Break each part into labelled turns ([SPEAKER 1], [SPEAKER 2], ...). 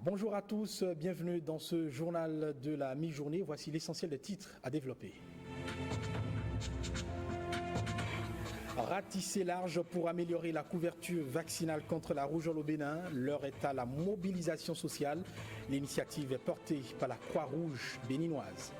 [SPEAKER 1] Bonjour à tous, bienvenue dans ce journal de la mi-journée. Voici l'essentiel des titres à développer. Ratisser large pour améliorer la couverture vaccinale contre la rougeole au Bénin. L'heure est à la mobilisation sociale. L'initiative est portée par la Croix-Rouge béninoise.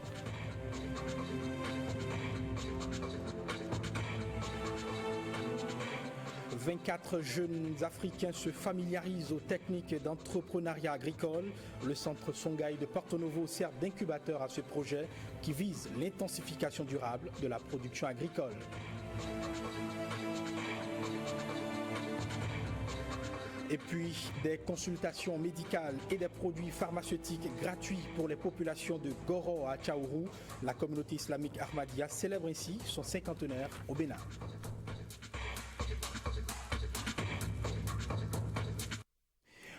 [SPEAKER 1] « 24 jeunes Africains se familiarisent aux techniques d'entrepreneuriat agricole. Le centre Songhai de Porto Novo sert d'incubateur à ce projet qui vise l'intensification durable de la production agricole. Et puis, des consultations médicales et des produits pharmaceutiques gratuits pour les populations de Goro à Tchaourou. La communauté islamique Ahmadiyya célèbre ainsi son cinquantenaire au Bénin.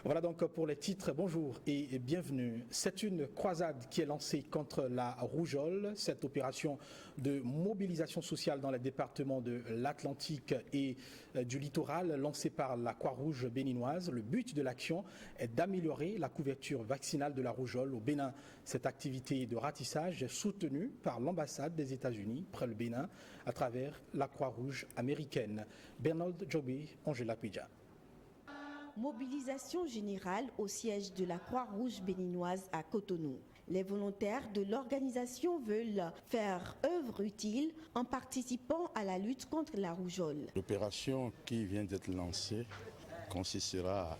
[SPEAKER 1] Voilà donc pour les titres. Bonjour et bienvenue. C'est une croisade qui est lancée contre la rougeole. Cette opération de mobilisation sociale dans les départements de l'Atlantique et du littoral lancée par la Croix-Rouge béninoise. Le but de l'action est d'améliorer la couverture vaccinale de la rougeole au Bénin. Cette activité de ratissage est soutenue par l'ambassade des États-Unis près le Bénin à travers la Croix-Rouge américaine. Bernard Djobé, Angela Pidja.
[SPEAKER 2] Mobilisation générale au siège de la Croix-Rouge béninoise à Cotonou. Les volontaires de l'organisation veulent faire œuvre utile en participant à la lutte contre la rougeole.
[SPEAKER 3] L'opération qui vient d'être lancée consistera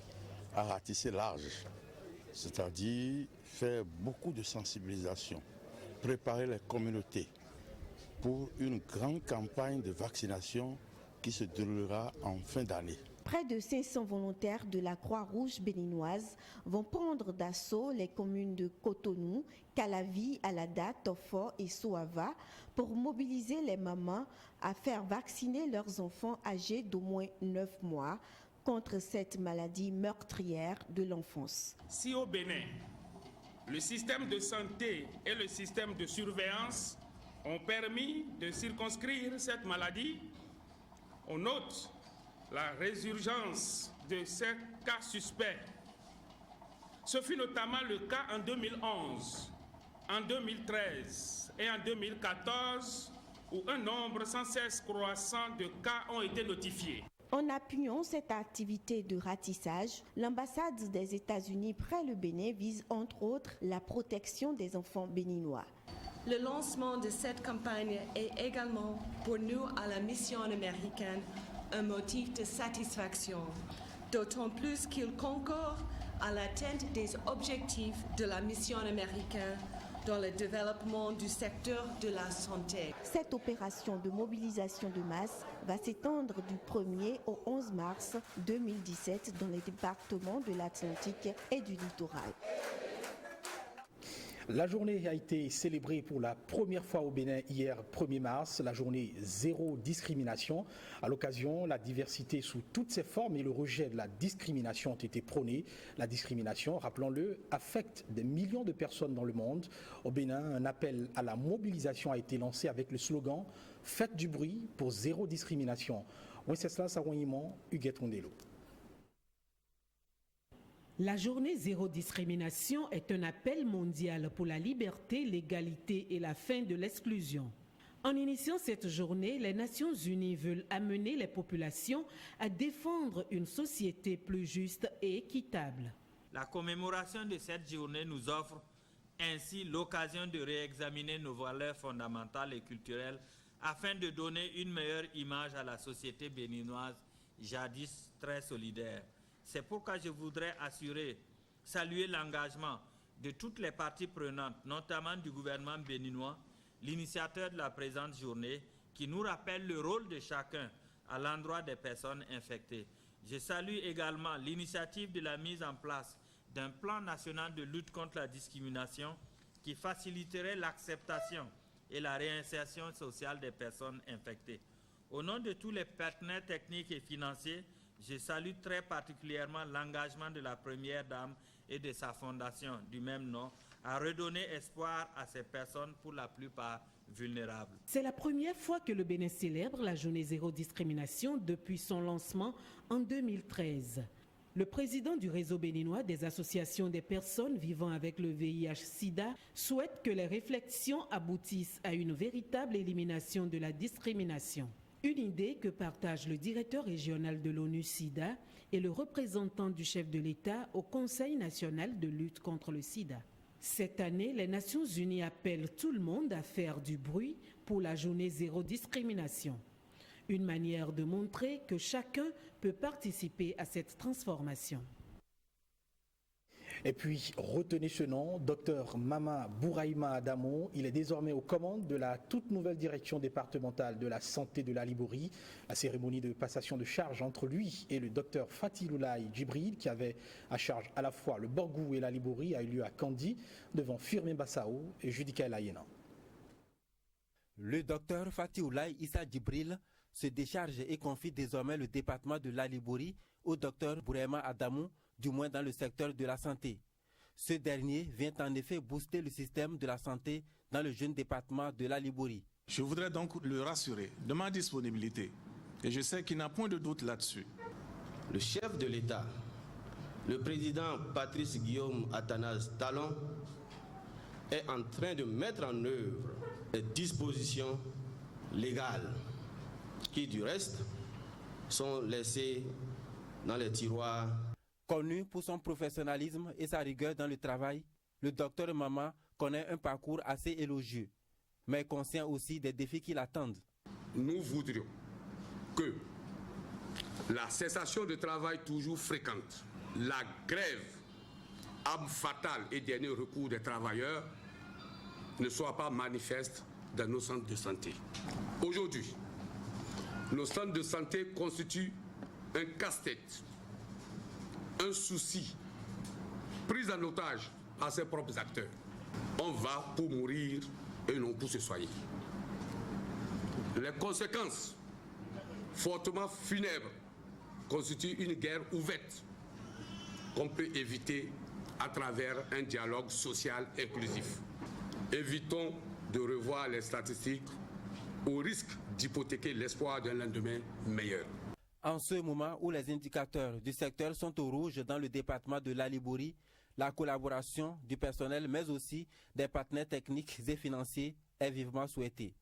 [SPEAKER 3] à ratisser large, c'est-à-dire faire beaucoup de sensibilisation, préparer les communautés pour une grande campagne de vaccination qui se déroulera en fin d'année.
[SPEAKER 2] Près de 500 volontaires de la Croix-Rouge béninoise vont prendre d'assaut les communes de Cotonou, Calavi, Alada, Tofo et Soava pour mobiliser les mamans à faire vacciner leurs enfants âgés d'au moins 9 mois contre cette maladie meurtrière de l'enfance.
[SPEAKER 4] Si au Bénin, le système de santé et le système de surveillance ont permis de circonscrire cette maladie, on note la résurgence de ces cas suspects. Ce fut notamment le cas en 2011, en 2013 et en 2014 où un nombre sans cesse croissant de cas ont été notifiés.
[SPEAKER 2] En appuyant cette activité de ratissage, l'ambassade des États-Unis près le Bénin vise entre autres la protection des enfants béninois.
[SPEAKER 5] Le lancement de cette campagne est également pour nous à la mission américaine un motif de satisfaction, d'autant plus qu'il concourt à l'atteinte des objectifs de la mission américaine dans le développement du secteur de la santé.
[SPEAKER 2] Cette opération de mobilisation de masse va s'étendre du 1er au 11 mars 2017 dans les départements de l'Atlantique et du littoral.
[SPEAKER 1] La journée a été célébrée pour la première fois au Bénin hier 1er mars, la journée zéro discrimination. À l'occasion, la diversité sous toutes ses formes et le rejet de la discrimination ont été prônés. La discrimination, rappelons-le, affecte des millions de personnes dans le monde. Au Bénin, un appel à la mobilisation a été lancé avec le slogan « Faites du bruit pour zéro discrimination ». Wenceslas Arouanimon, Huguette Mondelo.
[SPEAKER 6] La journée zéro discrimination est un appel mondial pour la liberté, l'égalité et la fin de l'exclusion. En initiant cette journée, les Nations Unies veulent amener les populations à défendre une société plus juste et équitable.
[SPEAKER 7] La commémoration de cette journée nous offre ainsi l'occasion de réexaminer nos valeurs fondamentales et culturelles afin de donner une meilleure image à la société béninoise, jadis très solidaire. C'est pourquoi je voudrais saluer l'engagement de toutes les parties prenantes, notamment du gouvernement béninois, l'initiateur de la présente journée, qui nous rappelle le rôle de chacun à l'endroit des personnes infectées. Je salue également l'initiative de la mise en place d'un plan national de lutte contre la discrimination qui faciliterait l'acceptation et la réinsertion sociale des personnes infectées. Au nom de tous les partenaires techniques et financiers, je salue très particulièrement l'engagement de la Première Dame et de sa fondation du même nom à redonner espoir à ces personnes pour la plupart vulnérables.
[SPEAKER 6] C'est la première fois que le Bénin célèbre la journée zéro discrimination depuis son lancement en 2013. Le président du réseau béninois des associations des personnes vivant avec le VIH-Sida souhaite que les réflexions aboutissent à une véritable élimination de la discrimination. Une idée que partage le directeur régional de l'ONU-Sida et le représentant du chef de l'État au Conseil national de lutte contre le sida. Cette année, les Nations unies appellent tout le monde à faire du bruit pour la journée zéro discrimination. Une manière de montrer que chacun peut participer à cette transformation.
[SPEAKER 1] Et puis, retenez ce nom, Dr Mama Bouraïma Adamo. Il est désormais aux commandes de la toute nouvelle direction départementale de la santé de la Liborie. La cérémonie de passation de charge entre lui et le Dr Fatiloulaye Djibril, qui avait à charge à la fois le Borgou et la Liborie, a eu lieu à Kandi, devant Firmin Bassao et Judika Elayena.
[SPEAKER 8] Le Dr Fatiloulaye Issa Djibril se décharge et confie désormais le département de la Liborie au Dr Bouraïma Adamo, du moins dans le secteur de la santé. Ce dernier vient en effet booster le système de la santé dans le jeune département de la Liborie.
[SPEAKER 9] Je voudrais donc le rassurer de ma disponibilité et je sais qu'il n'a point de doute là-dessus.
[SPEAKER 10] Le chef de l'État, le président Patrice Guillaume Athanase Talon, est en train de mettre en œuvre les dispositions légales qui, du reste, sont laissées dans les tiroirs.
[SPEAKER 8] Connu pour son professionnalisme et sa rigueur dans le travail, le docteur Mama connaît un parcours assez élogieux, mais conscient aussi des défis qui l'attendent.
[SPEAKER 11] Nous voudrions que la cessation de travail toujours fréquente, la grève, arme fatale et dernier recours des travailleurs, ne soit pas manifeste dans nos centres de santé. Aujourd'hui, nos centres de santé constituent un casse-tête, un souci, pris en otage à ses propres acteurs. On va pour mourir et non pour se soigner. Les conséquences fortement funèbres constituent une guerre ouverte qu'on peut éviter à travers un dialogue social inclusif. Évitons de revoir les statistiques au risque d'hypothéquer l'espoir d'un lendemain meilleur.
[SPEAKER 8] En ce moment où les indicateurs du secteur sont au rouge dans le département de la Liborie, la collaboration du personnel mais aussi des partenaires techniques et financiers est vivement souhaitée.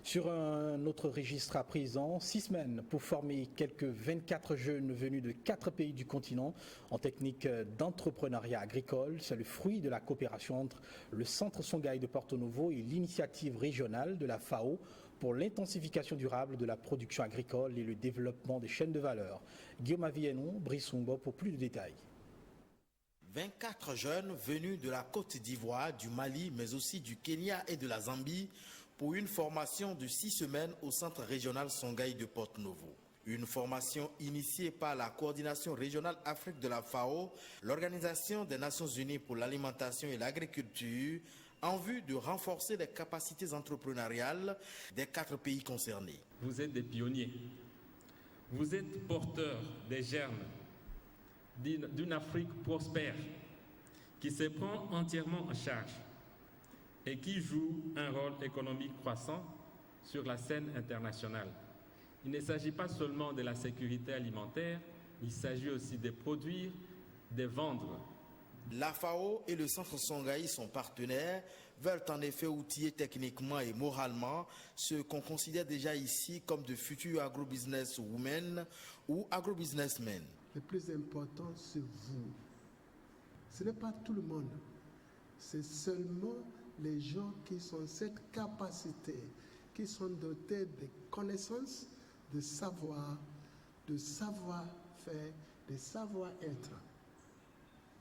[SPEAKER 1] Sur un autre registre à présent, 6 semaines pour former quelques 24 jeunes venus de 4 pays du continent en technique d'entrepreneuriat agricole. C'est le fruit de la coopération entre le Centre Songhai de Porto Novo et l'initiative régionale de la FAO pour l'intensification durable de la production agricole et le développement des chaînes de valeur. Guillaume Avienon, Brissumbo pour plus de détails.
[SPEAKER 12] 24 jeunes venus de la Côte d'Ivoire, du Mali, mais aussi du Kenya et de la Zambie pour une formation de 6 semaines au Centre régional Songhai de Porto Novo. Une formation initiée par la coordination régionale Afrique de la FAO, l'Organisation des Nations Unies pour l'alimentation et l'agriculture, en vue de renforcer les capacités entrepreneuriales des 4 pays concernés.
[SPEAKER 13] Vous êtes des pionniers. Vous êtes porteurs des germes d'une Afrique prospère qui se prend entièrement en charge et qui joue un rôle économique croissant sur la scène internationale. Il ne s'agit pas seulement de la sécurité alimentaire, il s'agit aussi de produire, de vendre.
[SPEAKER 12] La FAO et le Centre Songhai, son partenaire, veulent en effet outiller techniquement et moralement ceux qu'on considère déjà ici comme de futurs agrobusiness women ou agrobusinessmen.
[SPEAKER 14] Le plus important, c'est vous. Ce n'est pas tout le monde. C'est seulement les gens qui ont cette capacité, qui sont dotés de connaissances, de savoir, de savoir-faire, de savoir-être.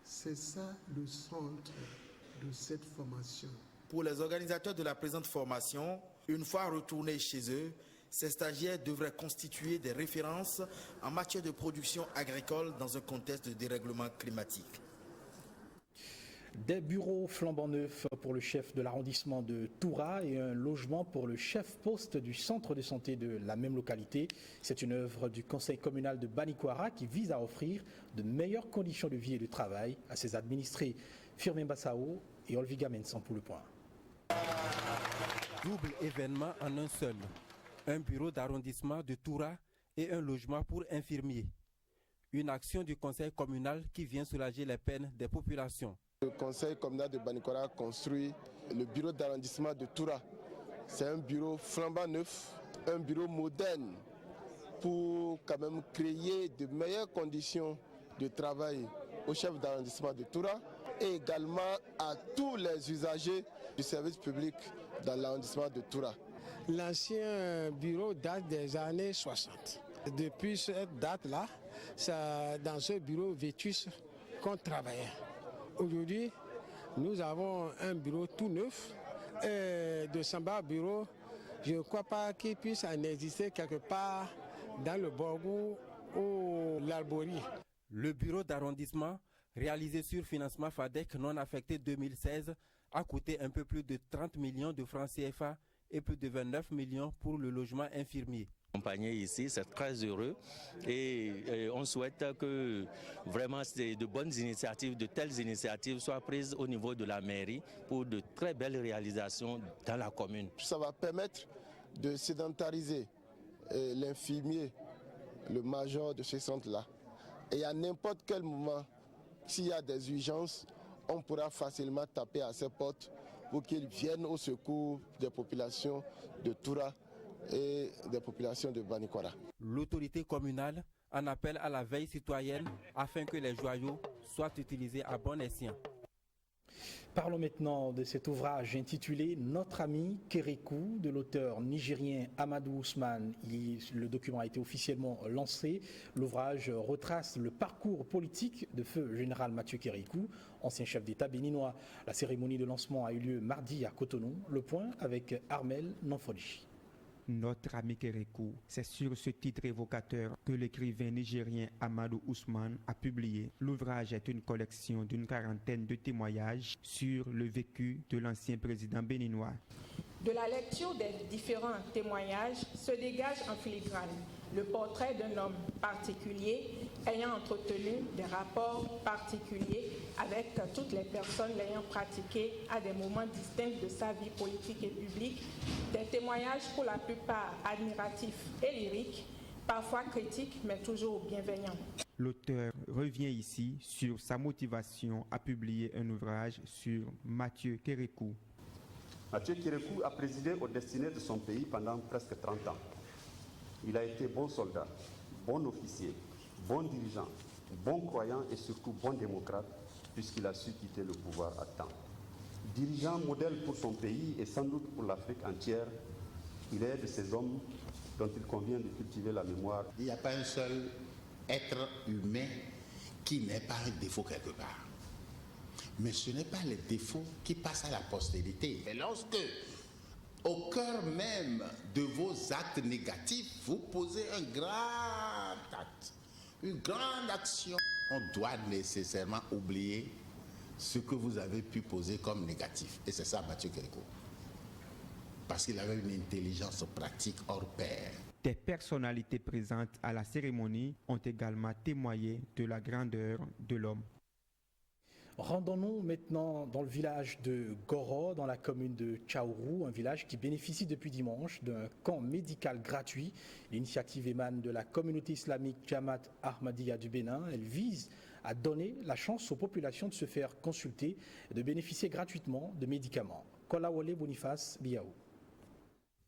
[SPEAKER 14] C'est ça le centre de cette formation.
[SPEAKER 12] Pour les organisateurs de la présente formation, une fois retournés chez eux, ces stagiaires devraient constituer des références en matière de production agricole dans un contexte de dérèglement climatique.
[SPEAKER 1] Des bureaux flambant neufs pour le chef de l'arrondissement de Toura et un logement pour le chef-poste du centre de santé de la même localité. C'est une œuvre du conseil communal de Banikwara qui vise à offrir de meilleures conditions de vie et de travail à ses administrés. Firmin Bassao et Olviga Mensan pour le point.
[SPEAKER 8] Double événement en un seul. Un bureau d'arrondissement de Toura et un logement pour infirmiers. Une action du conseil communal qui vient soulager les peines des populations.
[SPEAKER 15] Le conseil communal de Banikora construit le bureau d'arrondissement de Toura. C'est un bureau flambant neuf, un bureau moderne pour quand même créer de meilleures conditions de travail au chef d'arrondissement de Toura et également à tous les usagers du service public dans l'arrondissement de Toura.
[SPEAKER 16] L'ancien bureau date des années 60. Depuis cette date-là, c'est dans ce bureau vétus qu'on travaillait. Aujourd'hui, nous avons un bureau tout neuf. Et de Samba Bureau, je ne crois pas qu'il puisse en exister quelque part dans le Borgou ou l'Albouri.
[SPEAKER 8] Le bureau d'arrondissement, réalisé sur financement FADEC non affecté 2016, a coûté un peu plus de 30 millions de francs CFA et plus de 29 millions pour le logement infirmier.
[SPEAKER 17] Accompagné ici, c'est très heureux et on souhaite que vraiment de bonnes initiatives, de telles initiatives soient prises au niveau de la mairie pour de très belles réalisations dans la commune.
[SPEAKER 15] Ça va permettre de sédentariser l'infirmier, le major de ce centre-là. Et à n'importe quel moment, s'il y a des urgences, on pourra facilement taper à ses portes pour qu'ils viennent au secours des populations de Toura et des populations de Banikora.
[SPEAKER 8] L'autorité communale en appelle à la veille citoyenne afin que les joyaux soient utilisés à bon escient.
[SPEAKER 1] Parlons maintenant de cet ouvrage intitulé « Notre ami Kérékou » de l'auteur nigérien Amadou Ousmane. Le document a été officiellement lancé. L'ouvrage retrace le parcours politique de feu général Mathieu Kérékou, ancien chef d'État béninois. La cérémonie de lancement a eu lieu mardi à Cotonou. Le point avec Armel Nanfodji.
[SPEAKER 18] Notre ami Kérékou, c'est sur ce titre évocateur que l'écrivain nigérien Amadou Ousmane a publié. L'ouvrage est une collection d'une quarantaine de témoignages sur le vécu de l'ancien président béninois.
[SPEAKER 19] De la lecture des différents témoignages se dégage en filigrane le portrait d'un homme particulier ayant entretenu des rapports particuliers avec toutes les personnes l'ayant pratiqué à des moments distincts de sa vie politique et publique, des témoignages pour la plupart admiratifs et lyriques, parfois critiques mais toujours bienveillants.
[SPEAKER 18] L'auteur revient ici sur sa motivation à publier un ouvrage sur Mathieu Kérékou.
[SPEAKER 20] Mathieu Kérékou a présidé aux destinées de son pays pendant presque 30 ans. Il a été bon soldat, bon officier, bon dirigeant, bon croyant et surtout bon démocrate, puisqu'il a su quitter le pouvoir à temps. Dirigeant modèle pour son pays et sans doute pour l'Afrique entière, il est de ces hommes dont il convient de cultiver la mémoire.
[SPEAKER 21] Il n'y a pas un seul être humain qui n'ait pas un défaut quelque part. Mais ce n'est pas les défauts qui passent à la postérité. Et lorsque, au cœur même de vos actes négatifs, vous posez un grand acte, une grande action, on doit nécessairement oublier ce que vous avez pu poser comme négatif. Et c'est ça Mathieu Kérékou. Parce qu'il avait une intelligence pratique hors pair.
[SPEAKER 18] Des personnalités présentes à la cérémonie ont également témoigné de la grandeur de l'homme.
[SPEAKER 1] Rendons-nous maintenant dans le village de Goro, dans la commune de Tchaourou, un village qui bénéficie depuis dimanche d'un camp médical gratuit. L'initiative émane de la communauté islamique Jamaat Ahmadiyya du Bénin. Elle vise à donner la chance aux populations de se faire consulter et de bénéficier gratuitement de médicaments. Kolawole Boniface Biaou.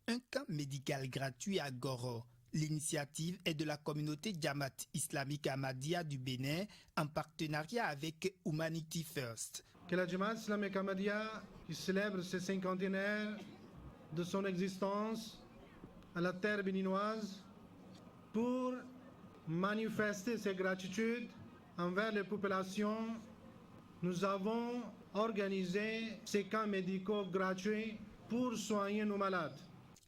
[SPEAKER 22] Un camp médical gratuit à Goro. L'initiative est de la communauté Jamaat islamique Ahmadiyya du Bénin en partenariat avec Humanity First.
[SPEAKER 23] Que la Jamaat islamique Ahmadiyya, qui célèbre ses cinquantenaires de son existence à la terre béninoise, pour manifester ses gratitudes envers les populations, nous avons organisé ces camps médicaux gratuits pour soigner nos malades.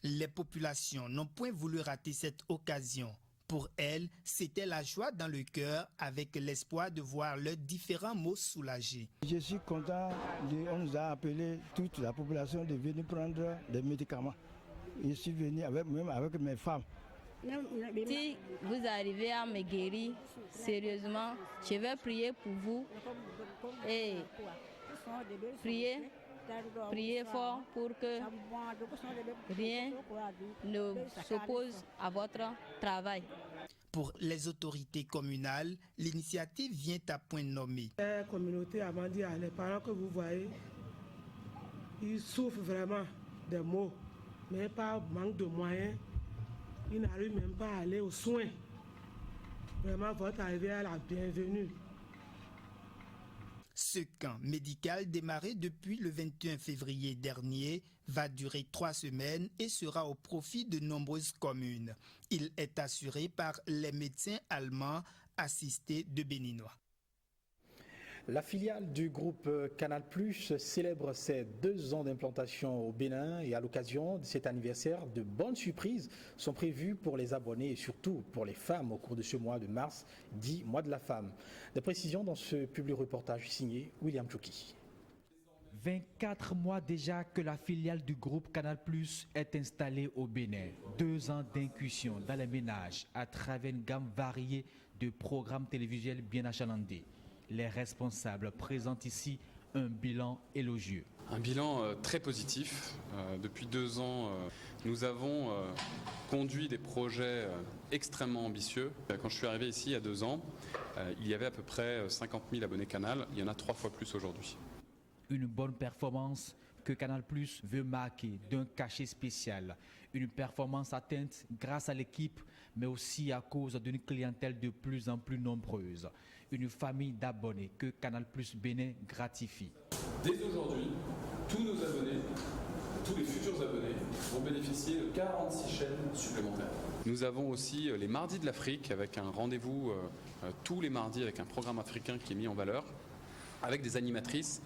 [SPEAKER 22] Les populations n'ont point voulu rater cette occasion. Pour elles, c'était la joie dans le cœur avec l'espoir de voir leurs différents maux soulagés.
[SPEAKER 24] Je suis content, on nous a appelé toute la population de venir prendre des médicaments. Je suis venu même avec mes femmes.
[SPEAKER 25] Si vous arrivez à me guérir sérieusement, je vais prier pour vous et priez fort pour que rien ne s'oppose à votre travail.
[SPEAKER 22] Pour les autorités communales, l'initiative vient à point nommé.
[SPEAKER 23] La communauté amandia, les parents que vous voyez, ils souffrent vraiment des maux, mais par manque de moyens, ils n'arrivent même pas à aller aux soins. Vraiment, votre arrivée est la bienvenue.
[SPEAKER 22] Ce camp médical démarré depuis le 21 février dernier va durer 3 semaines et sera au profit de nombreuses communes. Il est assuré par les médecins allemands assistés de Béninois.
[SPEAKER 1] La filiale du groupe Canal+ célèbre ses 2 ans d'implantation au Bénin et à l'occasion de cet anniversaire, de bonnes surprises sont prévues pour les abonnés et surtout pour les femmes au cours de ce mois de mars, dit mois de la femme. Des précisions dans ce public reportage signé William Chouki.
[SPEAKER 2] 24 mois déjà que la filiale du groupe Canal+ est installée au Bénin. 2 ans d'incursion dans les ménages à travers une gamme variée de programmes télévisuels bien achalandés. Les responsables présentent ici un bilan élogieux.
[SPEAKER 3] Un bilan très positif. Depuis 2 ans, nous avons conduit des projets extrêmement ambitieux. Quand je suis arrivé ici il y a 2 ans, il y avait à peu près 50 000 abonnés Canal. Il y en a 3 fois plus aujourd'hui.
[SPEAKER 2] Une bonne performance que Canal+ veut marquer d'un cachet spécial. Une performance atteinte grâce à l'équipe, mais aussi à cause d'une clientèle de plus en plus nombreuse. Une famille d'abonnés que Canal+ Bénin gratifie.
[SPEAKER 3] Dès aujourd'hui, tous nos abonnés, tous les futurs abonnés vont bénéficier de 46 chaînes supplémentaires. Nous avons aussi les Mardis de l'Afrique avec un rendez-vous tous les mardis avec un programme africain qui est mis en valeur, avec des animatrices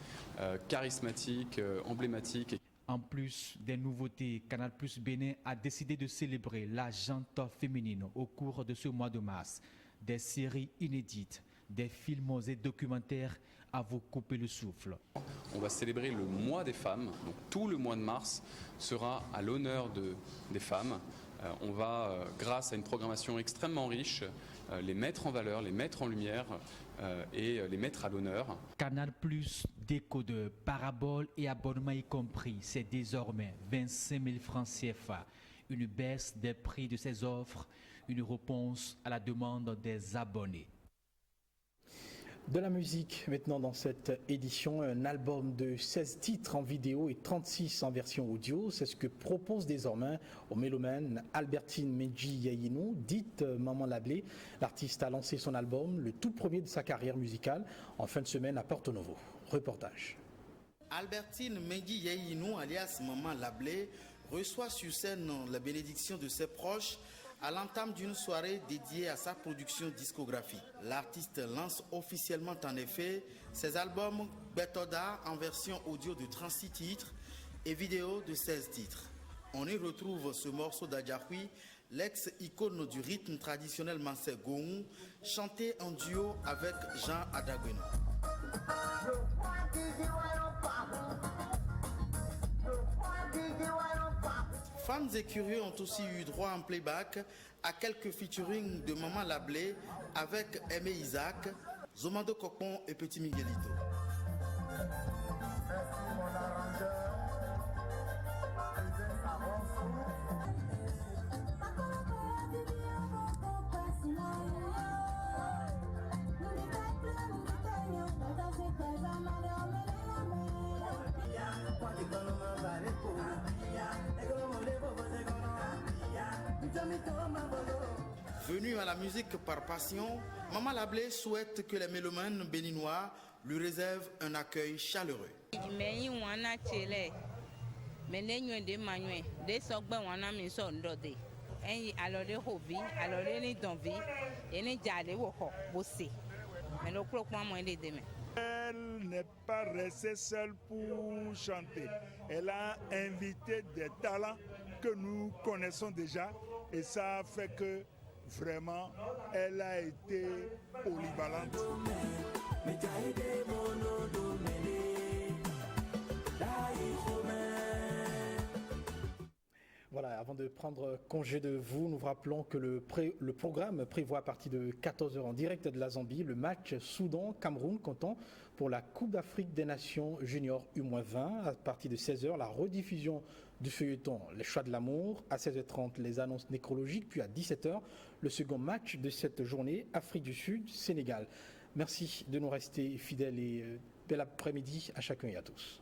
[SPEAKER 3] charismatiques, emblématiques.
[SPEAKER 2] En plus des nouveautés, Canal+ Bénin a décidé de célébrer la gente féminine au cours de ce mois de mars. Des séries inédites, des films et documentaires à vous couper le souffle.
[SPEAKER 3] On va célébrer le mois des femmes, donc tout le mois de mars sera à l'honneur des femmes. On va, grâce à une programmation extrêmement riche, les mettre en valeur, les mettre en lumière et les mettre à l'honneur.
[SPEAKER 2] Canal+, décodeur, parabole et abonnement y compris, c'est désormais 25 000 francs CFA. Une baisse des prix de ces offres, une réponse à la demande des abonnés.
[SPEAKER 1] De la musique maintenant dans cette édition, un album de 16 titres en vidéo et 36 en version audio. C'est ce que propose désormais au mélomane Albertine Menji Yayinou, dite Maman Lablé. L'artiste a lancé son album, le tout premier de sa carrière musicale, en fin de semaine à Porto Novo. Reportage.
[SPEAKER 12] Albertine Menji Yayinou, alias Maman Lablé, reçoit sur scène la bénédiction de ses proches à l'entame d'une soirée dédiée à sa production discographique. L'artiste lance officiellement en effet ses albums Betoda en version audio de 36 titres et vidéo de 16 titres. On y retrouve ce morceau d'Adjahoui, l'ex-icône du rythme traditionnel Mansé Gourou, chanté en duo avec Jean Adagweno. Fans et curieux ont aussi eu droit en playback à quelques featuring de Maman Lablé avec Aimé Isaac, Zomando Kokon et Petit Miguelito. Venu à la musique par passion, Maman Lablé souhaite que les mélomanes béninois lui réservent un accueil chaleureux.
[SPEAKER 4] Elle n'est pas restée seule pour chanter. Elle a invité des talents que nous connaissons déjà et ça a fait que vraiment elle a été polyvalente.
[SPEAKER 1] Voilà, avant de de prendre congé de vous, nous vous rappelons que le programme prévoit à partir de 14h en direct de la Zambie le match Soudan-Cameroun comptant pour la Coupe d'Afrique des Nations Junior U-20. À partir de 16h, la rediffusion du feuilleton Les Choix de l'amour. À 16h30, les annonces nécrologiques. Puis à 17h, le second match de cette journée, Afrique du Sud-Sénégal. Merci de nous rester fidèles et bel après-midi à chacun et à tous.